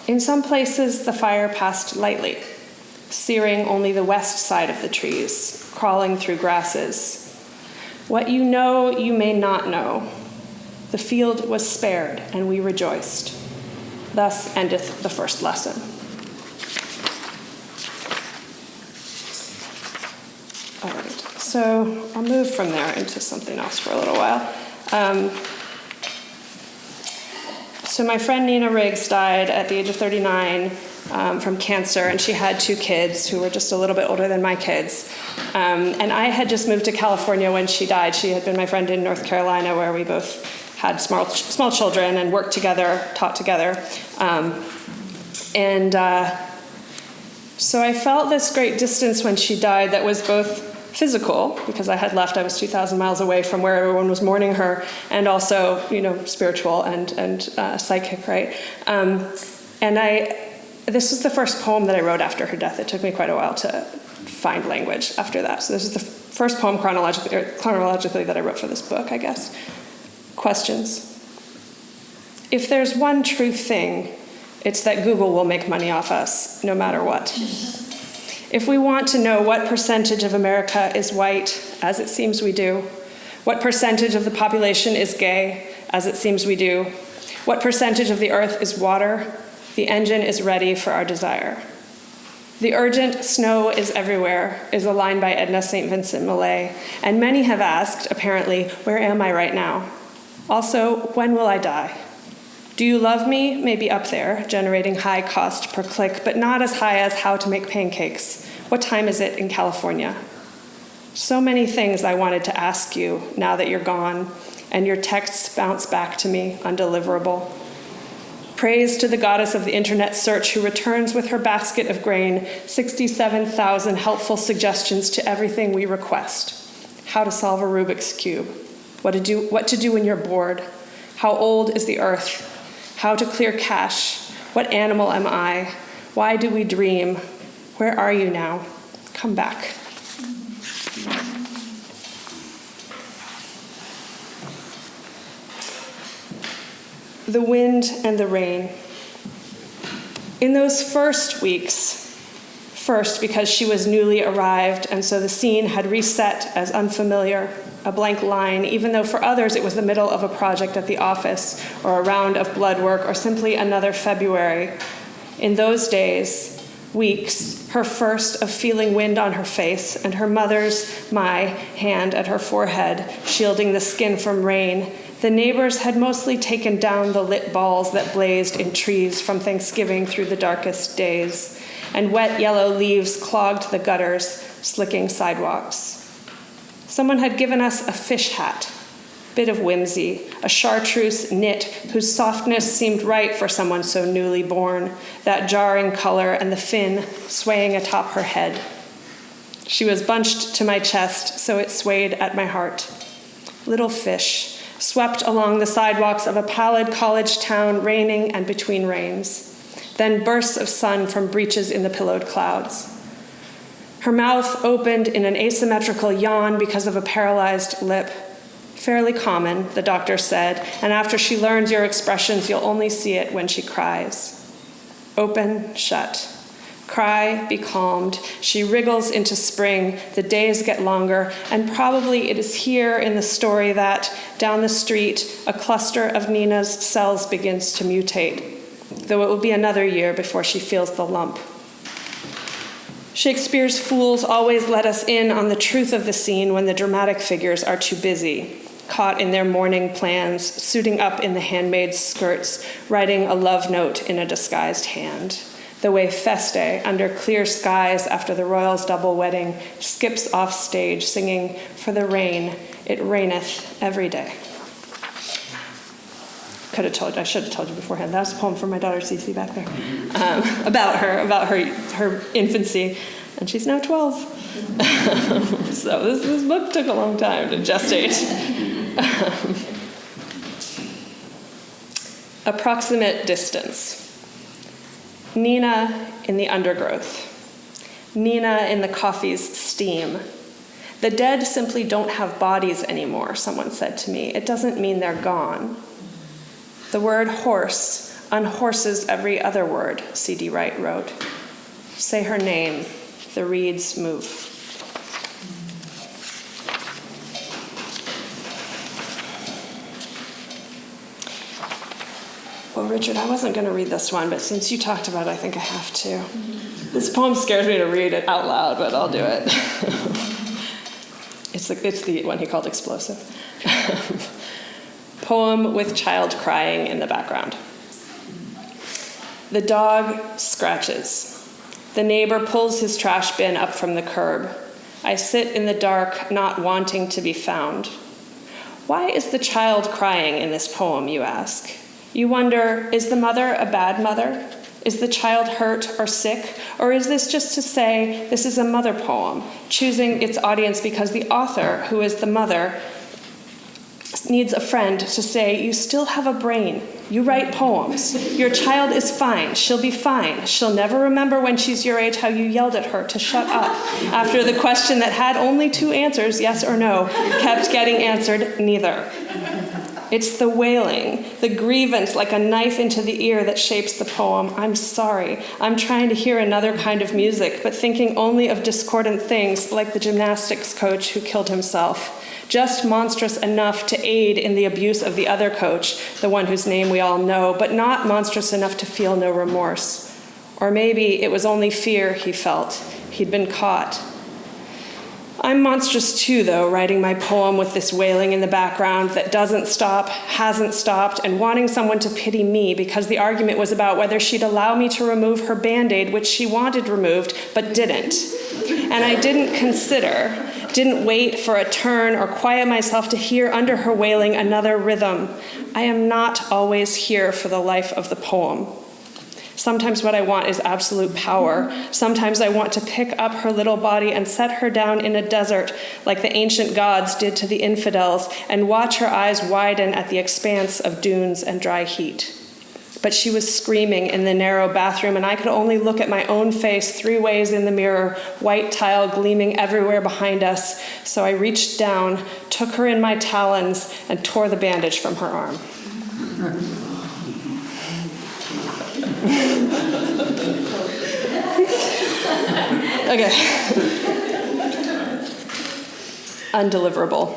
Speaker 4: In some places, the fire passed lightly, searing only the west side of the trees, crawling through grasses. What you know, you may not know. The field was spared, and we rejoiced. Thus endeth the first lesson. All right, so I'll move from there into something else for a little while. So my friend Nina Riggs died at the age of 39 from cancer, and she had 2 kids who were just a little bit older than my kids. And I had just moved to California when she died. She had been my friend in North Carolina, where we both had small children and worked together, taught together. So I felt this great distance when she died that was both physical, because I had left. I was 2,000 miles away from where everyone was mourning her, and also, spiritual and psychic, right? This was the first poem that I wrote after her death. It took me quite a while to find language after that. So this is the first poem chronologically that I wrote for this book, I guess. Questions. If there's one true thing, it's that Google will make money off us, no matter what. If we want to know what percentage of America is white, as it seems we do, what percentage of the population is gay, as it seems we do, what percentage of the earth is water, the engine is ready for our desire. The urgent snow is everywhere is a line by Edna St. Vincent Millay, and many have asked, apparently, where am I right now? Also, when will I die? Do you love me? May be up there, generating high cost per click, but not as high as how to make pancakes. What time is it in California? So many things I wanted to ask you now that you're gone, and your texts bounce back to me undeliverable. Praise to the goddess of the internet search who returns with her basket of grain 67,000 helpful suggestions to everything we request. How to solve a Rubik's Cube, what to do when you're bored, how old is the earth, how to clear cache, what animal am I, why do we dream, where are you now, come back. The wind and the rain. In those first weeks, first because she was newly arrived, and so the scene had reset as unfamiliar, a blank line, even though for others it was the middle of a project at the office, or a round of blood work, or simply another February. In those days, weeks, her first of feeling wind on her face, and her mother's, my, hand at her forehead, shielding the skin from rain, the neighbors had mostly taken down the lit balls that blazed in trees from Thanksgiving through the darkest days, and wet yellow leaves clogged the gutters, slicking sidewalks. Someone had given us a fish hat, bit of whimsy, a chartreuse knit whose softness seemed right for someone so newly born, that jarring color and the fin swaying atop her head. She was bunched to my chest, so it swayed at my heart. Little fish, swept along the sidewalks of a pallid college town, raining and between rains, then bursts of sun from breaches in the pillowed clouds. Her mouth opened in an asymmetrical yawn because of a paralyzed lip. Fairly common, the doctor said, and after she learns your expressions, you'll only see it when she cries. Open, shut. Cry, be calmed. She wriggles into spring. The days get longer, and probably it is here in the story that, down the street, a cluster of Nina's cells begins to mutate, though it will be another year before she feels the lump. Shakespeare's fools always let us in on the truth of the scene when the dramatic figures are too busy. caught in their morning plans, suiting up in the handmaid's skirts, writing a love note in a disguised hand. The way Feste, under clear skies after the royals' double wedding, skips off stage singing, "For the rain, it raineth every day." I should have told you beforehand. That was a poem from my daughter Cece back there, about her infancy, and she's now 12. So this book took a long time to gestate. Approximate distance. Nina in the undergrowth. Nina in the coffee's steam. The dead simply don't have bodies anymore, someone said to me. It doesn't mean they're gone. The word horse unhorses every other word, C.D. Wright wrote. Say her name, the reeds move. Well, Richard, I wasn't going to read this one, but since you talked about it, I think I have to. This poem scares me to read it out loud, but I'll do it. It's the one he called explosive. Poem with child crying in the background. The dog scratches. The neighbor pulls his trash bin up from the curb. I sit in the dark, not wanting to be found. Why is the child crying in this poem, you ask? You wonder, is the mother a bad mother? Is the child hurt or sick? Or is this just to say this is a mother poem, choosing its audience because the author, who is the mother, needs a friend to say, you still have a brain. You write poems. Your child is fine. She'll be fine. She'll never remember when she's your age how you yelled at her to shut up after the question that had only two answers, yes or no, kept getting answered, neither. It's the wailing, the grievance like a knife into the ear that shapes the poem. I'm sorry. I'm trying to hear another kind of music, but thinking only of discordant things like the gymnastics coach who killed himself. Just monstrous enough to aid in the abuse of the other coach, the one whose name we all know, but not monstrous enough to feel no remorse. Or maybe it was only fear he felt. He'd been caught. I'm monstrous too, though, writing my poem with this wailing in the background that doesn't stop, hasn't stopped, and wanting someone to pity me because the argument was about whether she'd allow me to remove her Band-Aid, which she wanted removed, but didn't. And I didn't wait for a turn or quiet myself to hear under her wailing another rhythm. I am not always here for the life of the poem. Sometimes what I want is absolute power. Sometimes I want to pick up her little body and set her down in a desert like the ancient gods did to the infidels and watch her eyes widen at the expanse of dunes and dry heat. But she was screaming in the narrow bathroom, and I could only look at my own face 3 ways in the mirror, white tile gleaming everywhere behind us. So I reached down, took her in my talons, and tore the bandage from her arm. Okay. Undeliverable.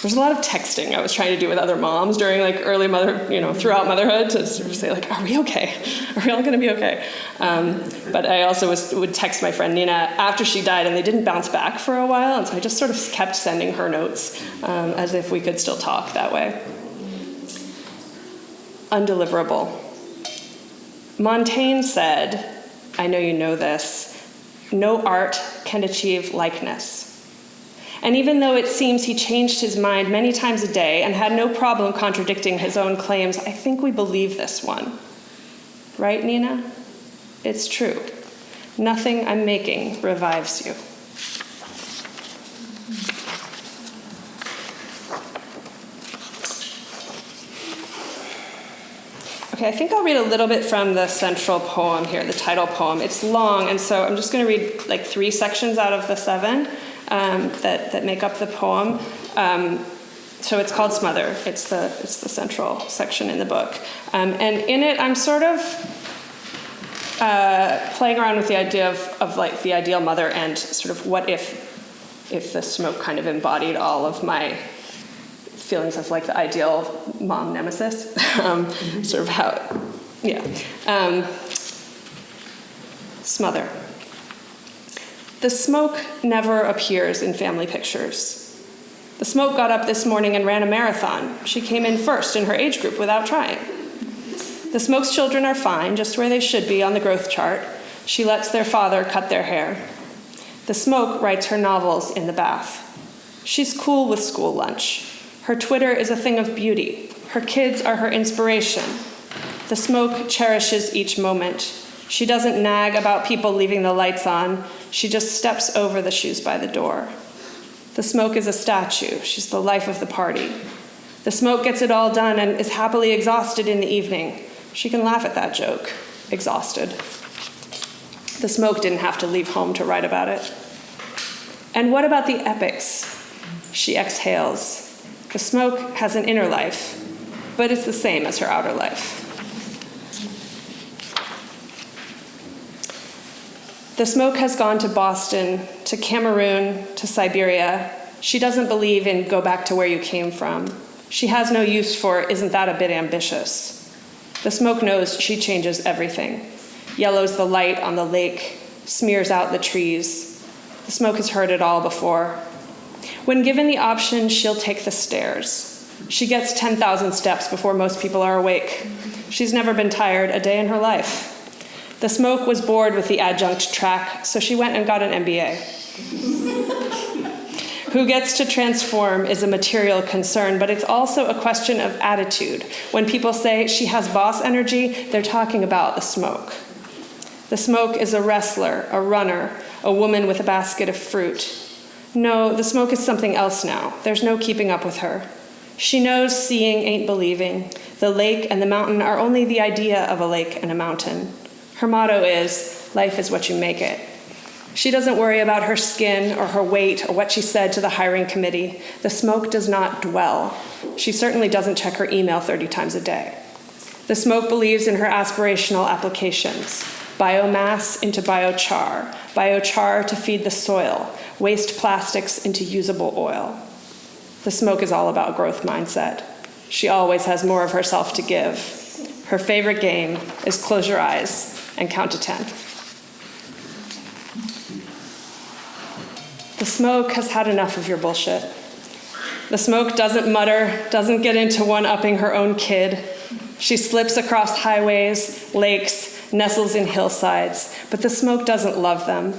Speaker 4: There's a lot of texting I was trying to do with other moms during early throughout motherhood to sort of say are we okay? Are we all going to be okay? But I also would text my friend Nina after she died, and they didn't bounce back for a while, and so I just sort of kept sending her notes as if we could still talk that way. Undeliverable. Montaigne said, I know you know this, no art can achieve likeness. And even though it seems he changed his mind many times a day and had no problem contradicting his own claims, I think we believe this one. Right, Nina? It's true. Nothing I'm making revives you. Okay, I think I'll read a little bit from the central poem here, the title poem. It's long, and so I'm just going to read 3 sections out of the 7 that make up the poem. So it's called Smother. It's the central section in the book. And in it, I'm sort of playing around with the idea of the ideal mother and sort of what if the smoke kind of embodied all of my feelings of the ideal mom nemesis, sort of how, Smother. The smoke never appears in family pictures. The smoke got up this morning and ran a marathon. She came in first in her age group without trying. The smoke's children are fine, just where they should be on the growth chart. She lets their father cut their hair. The smoke writes her novels in the bath. She's cool with school lunch. Her Twitter is a thing of beauty. Her kids are her inspiration. The smoke cherishes each moment. She doesn't nag about people leaving the lights on. She just steps over the shoes by the door. The smoke is a statue. She's the life of the party. The smoke gets it all done and is happily exhausted in the evening. She can laugh at that joke. Exhausted. The smoke didn't have to leave home to write about it. And what about the epics? She exhales. The smoke has an inner life, but it's the same as her outer life. The smoke has gone to Boston, to Cameroon, to Siberia. She doesn't believe in go back to where you came from. She has no use for isn't that a bit ambitious. The smoke knows she changes everything. Yellows the light on the lake, smears out the trees. The smoke has heard it all before. When given the option, she'll take the stairs. She gets 10,000 steps before most people are awake. She's never been tired a day in her life. The smoke was bored with the adjunct track, so she went and got an MBA. Who gets to transform is a material concern, but it's also a question of attitude. When people say she has boss energy, they're talking about the smoke. The smoke is a wrestler, a runner, a woman with a basket of fruit. No, the smoke is something else now. There's no keeping up with her. She knows seeing ain't believing. The lake and the mountain are only the idea of a lake and a mountain. Her motto is, life is what you make it. She doesn't worry about her skin or her weight or what she said to the hiring committee. The smoke does not dwell. She certainly doesn't check her email 30 times a day. The smoke believes in her aspirational applications. Biomass into biochar. Biochar to feed the soil. Waste plastics into usable oil. The smoke is all about growth mindset. She always has more of herself to give. Her favorite game is close your eyes and count to 10. The smoke has had enough of your bullshit. The smoke doesn't mutter, doesn't get into one-upping her own kid. She slips across highways, lakes, nestles in hillsides, but the smoke doesn't love them.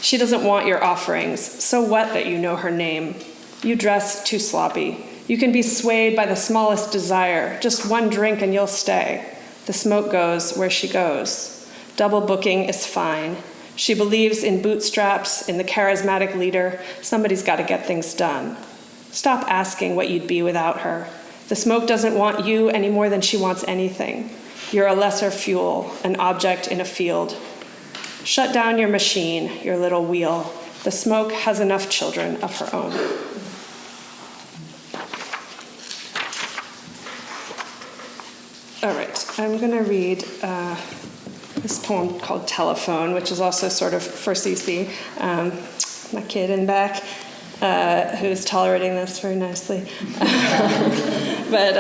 Speaker 4: She doesn't want your offerings. So what that you know her name? You dress too sloppy. You can be swayed by the smallest desire. Just one drink and you'll stay. The smoke goes where she goes. Double booking is fine. She believes in bootstraps, in the charismatic leader. Somebody's got to get things done. Stop asking what you'd be without her. The smoke doesn't want you any more than she wants anything. You're a lesser fuel, an object in a field. Shut down your machine, your little wheel. The smoke has enough children of her own. All right, I'm going to read this poem called Telephone, which is also sort of for Cece, my kid in the back, who is tolerating this very nicely. But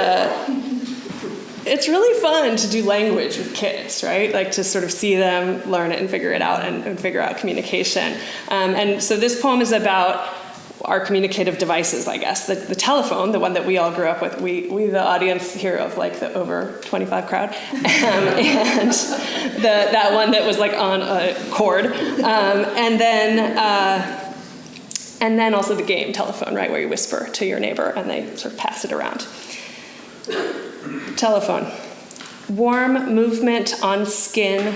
Speaker 4: it's really fun to do language with kids, right? Like to sort of see them learn it and figure it out and figure out communication. And so this poem is about our communicative devices, I guess. The telephone, the one that we all grew up with, we the audience here of like the over 25 crowd, and that one that was like on a cord, and then also the game telephone, right, where you whisper to your neighbor and they sort of pass it around. Telephone. Warm movement on skin,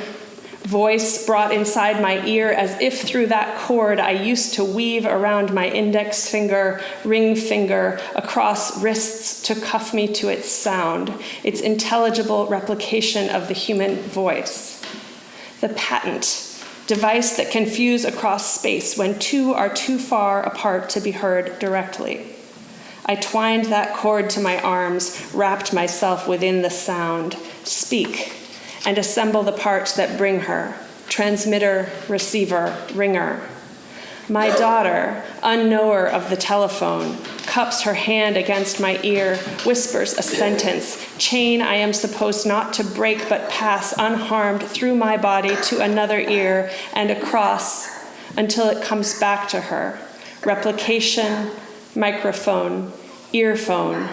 Speaker 4: voice brought inside my ear as if through that cord I used to weave around my index finger, ring finger, across wrists to cuff me to its sound, its intelligible replication of the human voice. The patent, device that can fuse across space when two are too far apart to be heard directly. I twined that cord to my arms, wrapped myself within the sound. Speak, and assemble the parts that bring her, transmitter, receiver, ringer. My daughter, unknower of the telephone, cups her hand against my ear, whispers a sentence, chain I am supposed not to break but pass unharmed through my body to another ear and across until it comes back to her. Replication, microphone, earphone,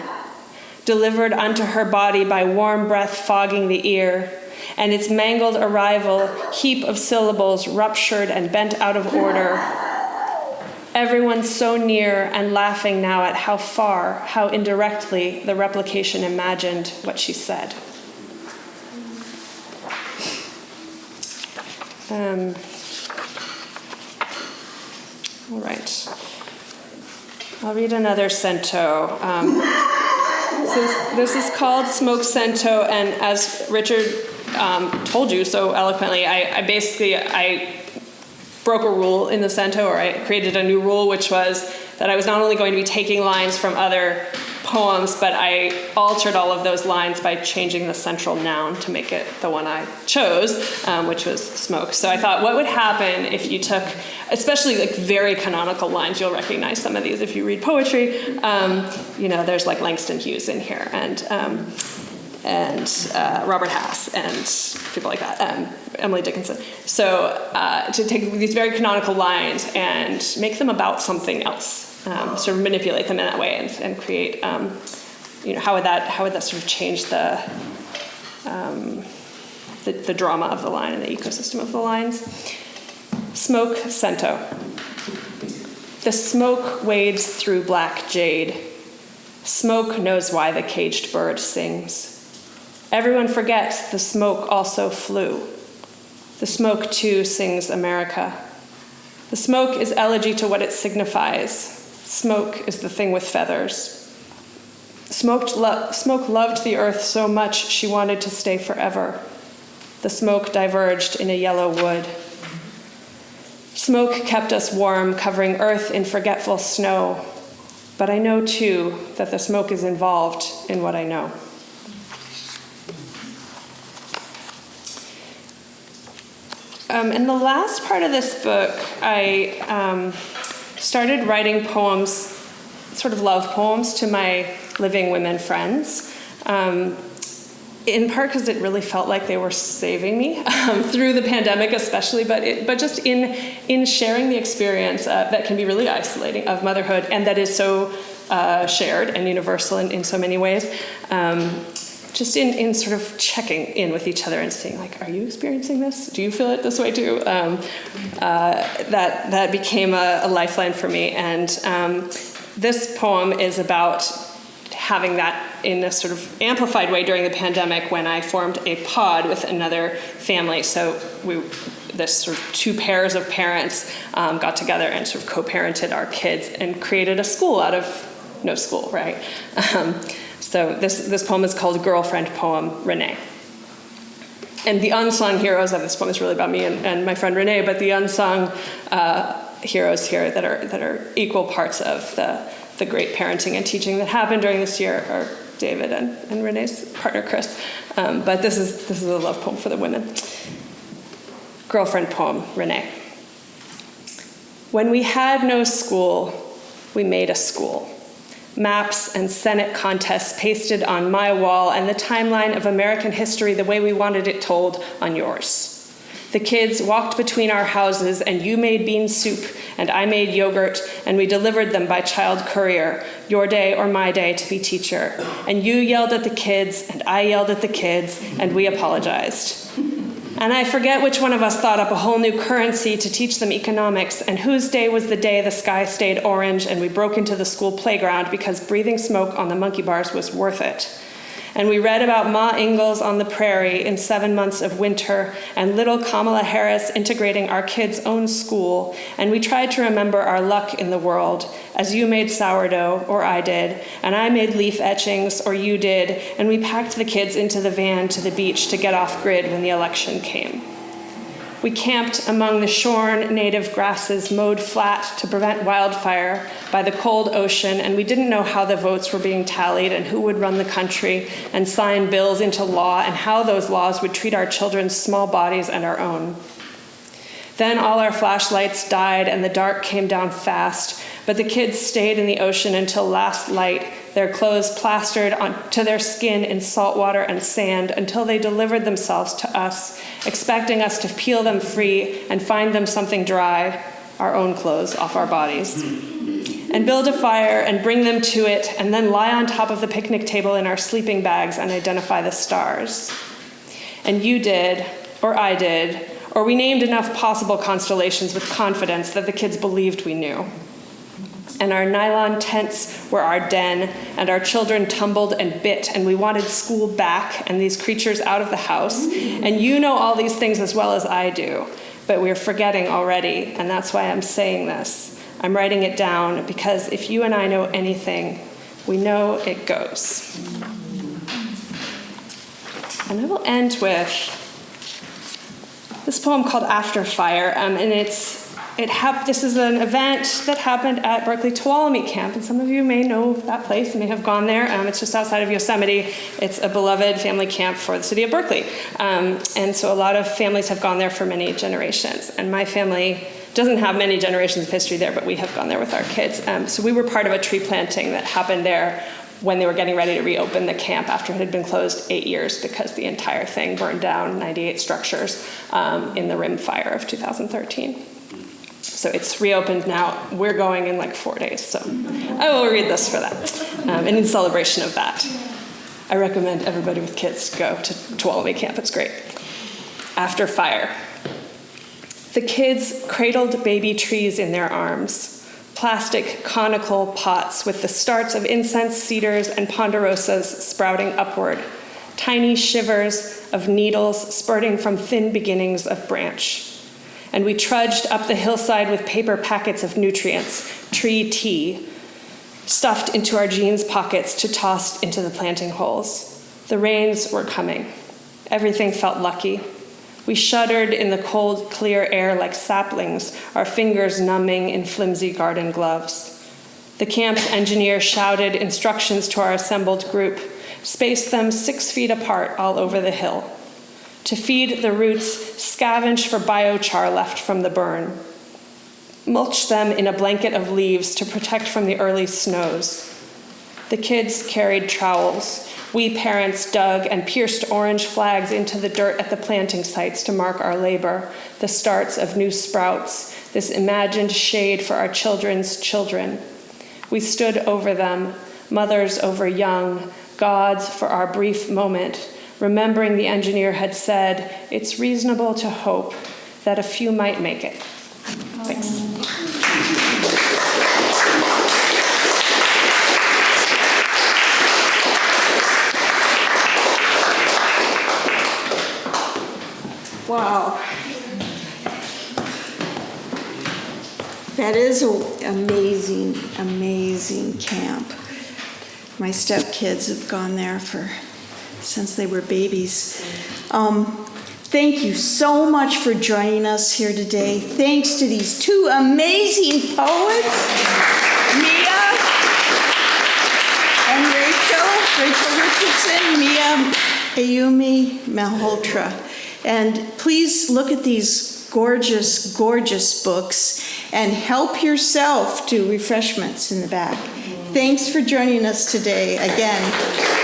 Speaker 4: delivered unto her body by warm breath fogging the ear, and its mangled arrival, heap of syllables ruptured and bent out of order. Everyone so near and laughing now at how far, how indirectly the replication imagined what she said. All right. I'll read another cento. This is called Smoke Cento, and as Richard told you so eloquently, I broke a rule in the cento, or I created a new rule, which was that I was not only going to be taking lines from other poems, but I altered all of those lines by changing the central noun to make it the one I chose, which was smoke. So I thought, what would happen if you took, especially like very canonical lines, you'll recognize some of these if you read poetry, there's like Langston Hughes in here, and Robert Hass, and people like that, Emily Dickinson. So to take these very canonical lines and make them about something else, sort of manipulate them in that way, and create, how would that sort of change the drama of the line and the ecosystem of the lines. Smoke Cento. The smoke wades through black jade. Smoke knows why the caged bird sings. Everyone forgets the smoke also flew. The smoke, too, sings America. The smoke is elegy to what it signifies. Smoke is the thing with feathers. Smoke loved the earth so much she wanted to stay forever. The smoke diverged in a yellow wood. Smoke kept us warm, covering earth in forgetful snow. But I know, too, that the smoke is involved in what I know. In the last part of this book, I started writing poems, sort of love poems, to my living women friends, in part because it really felt like they were saving me through the pandemic especially, but just in sharing the experience that can be really isolating of motherhood, and that is so shared and universal in so many ways. Just in sort of checking in with each other and seeing, like, are you experiencing this? Do you feel it this way too? That became a lifeline for me. And this poem is about having that in a sort of amplified way during the pandemic, when I formed a pod with another family. So this sort of two pairs of parents got together and sort of co-parented our kids and created a school out of no school, right? So this poem is called Girlfriend Poem, Renee. And the unsung heroes of this poem is really about me and my friend Renee, but the unsung heroes here that are equal parts of the great parenting and teaching that happened during this year are David and Renee's partner, Chris. But this is a love poem for the women. Girlfriend Poem, Renee. When we had no school, we made a school. Maps and Senate contests pasted on my wall, and the timeline of American history the way we wanted it told on yours. The kids walked between our houses, and you made bean soup, and I made yogurt, and we delivered them by child courier, your day or my day to be teacher. And you yelled at the kids, and I yelled at the kids, and we apologized. And I forget which one of us thought up a whole new currency to teach them economics, and whose day was the day the sky stayed orange and we broke into the school playground because breathing smoke on the monkey bars was worth it. And we read about Ma Ingalls on the prairie in 7 months of winter, and little Kamala Harris integrating our kids' own school, and we tried to remember our luck in the world, as you made sourdough, or I did, and I made leaf etchings, or you did, and we packed the kids into the van to the beach to get off grid when the election came. We camped among the shorn native grasses mowed flat to prevent wildfire by the cold ocean, and we didn't know how the votes were being tallied and who would run the country and sign bills into law and how those laws would treat our children's small bodies and our own. Then all our flashlights died and the dark came down fast, but the kids stayed in the ocean until last light, their clothes plastered onto their skin in salt water and sand until they delivered themselves to us, expecting us to peel them free and find them something dry, our own clothes, off our bodies. and build a fire and bring them to it, and then lie on top of the picnic table in our sleeping bags and identify the stars. And you did, or I did, or we named enough possible constellations with confidence that the kids believed we knew. And our nylon tents were our den, and our children tumbled and bit, and we wanted school back and these creatures out of the house. And you know all these things as well as I do, but we're forgetting already, and that's why I'm saying this. I'm writing it down because if you and I know anything, we know it goes. And I will end with this poem called After Fire, and this is an event that happened at Berkeley Tuolumne Camp, and some of you may know that place and may have gone there. It's just outside of Yosemite. It's a beloved family camp for the city of Berkeley, and so a lot of families have gone there for many generations. And my family doesn't have many generations of history there, but we have gone there with our kids. So we were part of a tree planting that happened there when they were getting ready to reopen the camp after it had been closed 8 years because the entire thing burned down, 98 structures, in the Rim Fire of 2013. So it's reopened now. We're going in like 4 days, so I will read this for that. And in celebration of that, I recommend everybody with kids go to Tuolumne Camp. It's great. After Fire. The kids cradled baby trees in their arms, plastic conical pots with the starts of incense cedars and ponderosas sprouting upward, tiny shivers of needles spurting from thin beginnings of branch. And we trudged up the hillside with paper packets of nutrients, tree tea, stuffed into our jeans pockets to toss into the planting holes. The rains were coming. Everything felt lucky. We shuddered in the cold, clear air like saplings, our fingers numbing in flimsy garden gloves. The camp's engineer shouted instructions to our assembled group, spaced them 6 feet apart all over the hill. To feed the roots, scavenge for biochar left from the burn. Mulch them in a blanket of leaves to protect from the early snows. The kids carried trowels. We parents dug and pierced orange flags into the dirt at the planting sites to mark our labor, the starts of new sprouts, this imagined shade for our children's children. We stood over them, mothers over young, gods for our brief moment, remembering the engineer had said, it's reasonable to hope that a few might make it. Thanks.
Speaker 1: Wow. That is an amazing, amazing camp. My stepkids have gone there since they were babies. Thank you so much for joining us here today. Thanks to these two amazing poets, Mia and Rachel Richardson, Mia Ayumi Malhotra. And please look at these gorgeous, gorgeous books and help yourself to refreshments in the back. Thanks for joining us today again.